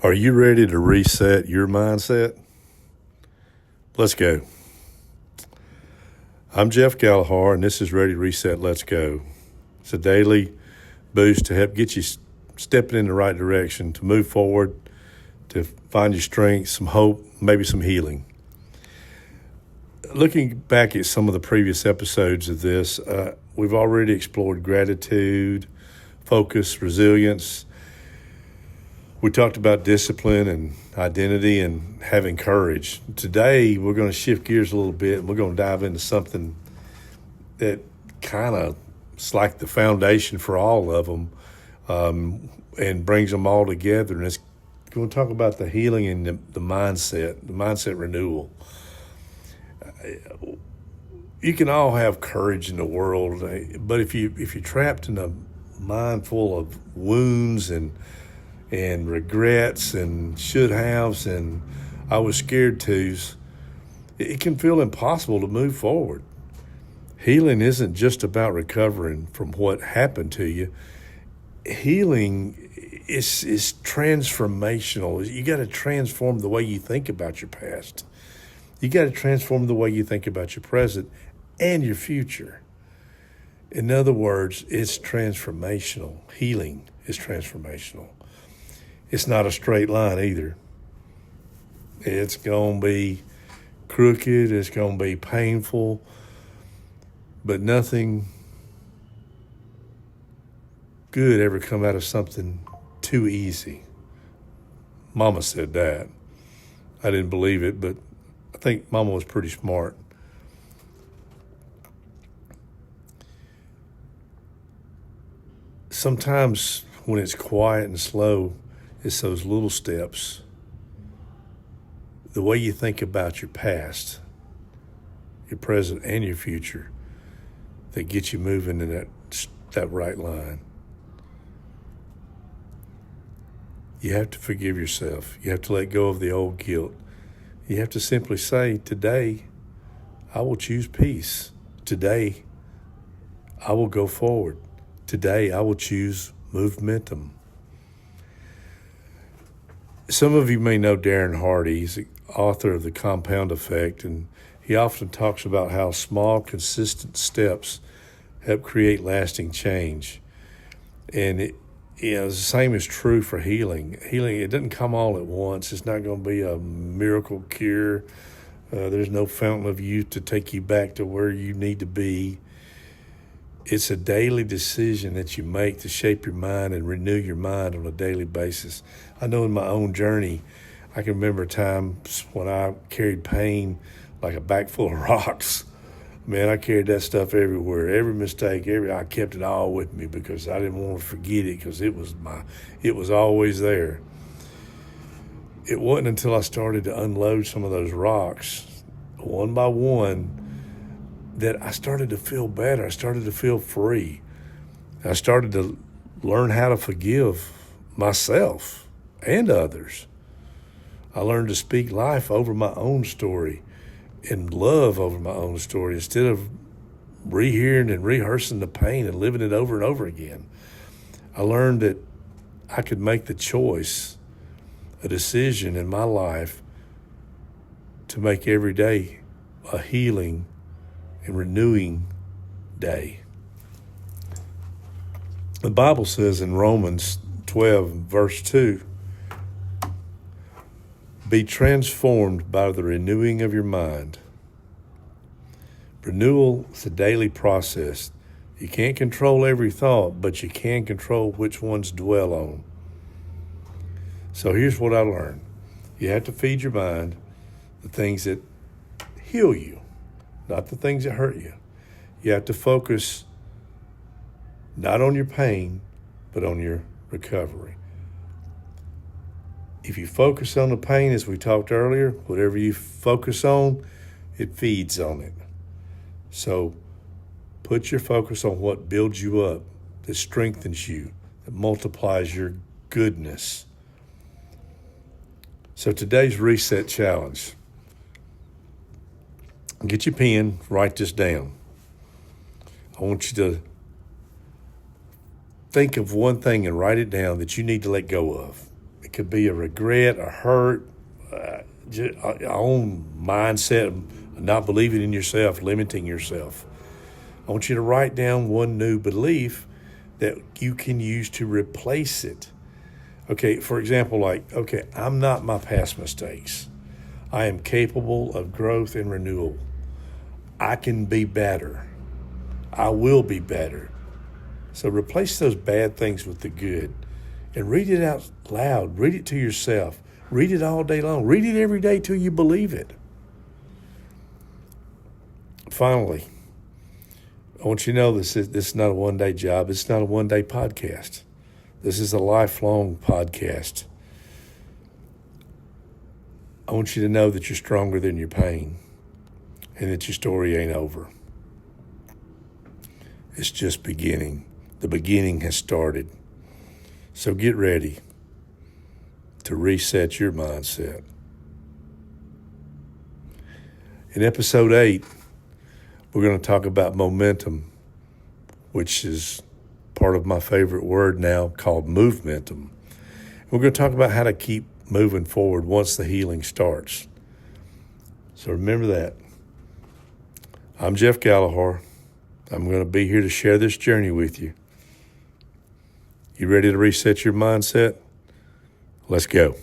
Are you ready to reset your mindset? Let's go. I'm Jeff Gallagher, and this is Ready to Reset, Let's Go. It's a daily boost to help get you stepping in the right direction, to move forward, to find your strength, some hope, maybe some healing. Looking back at some of the previous episodes of this, we've already explored gratitude, focus, resilience. We talked about discipline and identity and having courage. Today, we're going to shift gears a little bit, and we're going to dive into something that kind of is like the foundation for all of them, and brings them all together. And it's going to talk about the healing and the mindset renewal. You can all have courage in the world, but if you're trapped in a mind full of wounds and regrets and should-haves and I was scared to's, it can feel impossible to move forward. Healing isn't just about recovering from what happened to you. Healing is transformational. You got to transform the way you think about your past. You got to transform the way you think about your present and your future. In other words, it's transformational. Healing is transformational. It's not a straight line either. It's going to be crooked. It's going to be painful. But nothing good ever come out of something too easy. Mama said that. I didn't believe it, but I think Mama was pretty smart. Sometimes when it's quiet and slow, it's those little steps, the way you think about your past, your present, and your future that get you moving in that right line. You have to forgive yourself. You have to let go of the old guilt. You have to simply say, today, I will choose peace. Today, I will go forward. Today, I will choose MOVEMENTUM. Some of you may know Darren Hardy. He's the author of The Compound Effect, and he often talks about how small, consistent steps help create lasting change. And the same is true for healing. Healing, it doesn't come all at once. It's not going to be a miracle cure. There's no fountain of youth to take you back to where you need to be. It's a daily decision that you make to shape your mind and renew your mind on a daily basis. I know in my own journey, I can remember times when I carried pain like a bag full of rocks. Man, I carried that stuff everywhere. Every mistake, I kept it all with me because I didn't want to forget it because it was always there. It wasn't until I started to unload some of those rocks, one by one, that I started to feel better. I started to feel free. I started to learn how to forgive myself and others. I learned to speak life over my own story and love over my own story instead of rehearing and rehearsing the pain and living it over and over again. I learned that I could make the choice, a decision in my life to make every day a healing and renewing day. The Bible says in Romans 12, verse 2, be transformed by the renewing of your mind. Renewal is a daily process. You can't control every thought, but you can control which ones dwell on. So here's what I learned. You have to feed your mind the things that heal you, not the things that hurt you. You have to focus not on your pain, but on your recovery. If you focus on the pain, as we talked earlier, whatever you focus on, it feeds on it. So put your focus on what builds you up, that strengthens you, that multiplies your goodness. So today's reset challenge. Get your pen, write this down. I want you to think of one thing and write it down that you need to let go of. It could be a regret, a hurt, our own mindset of not believing in yourself, limiting yourself. I want you to write down one new belief that you can use to replace it. Okay, for example, I'm not my past mistakes. I am capable of growth and renewal. I can be better. I will be better. So replace those bad things with the good and read it out loud. Read it to yourself. Read it all day long. Read it every day till you believe it. Finally, I want you to know this is not a one-day job. It's not a one-day podcast. This is a lifelong podcast. I want you to know that you're stronger than your pain and that your story ain't over. It's just beginning. The beginning has started. So get ready to reset your mindset. In episode 8, we're going to talk about momentum, which is part of my favorite word now called MOVEMENTUM. We're going to talk about how to keep moving forward once the healing starts. So remember that. I'm Jeff Gallagher. I'm going to be here to share this journey with you. You ready to reset your mindset? Let's go.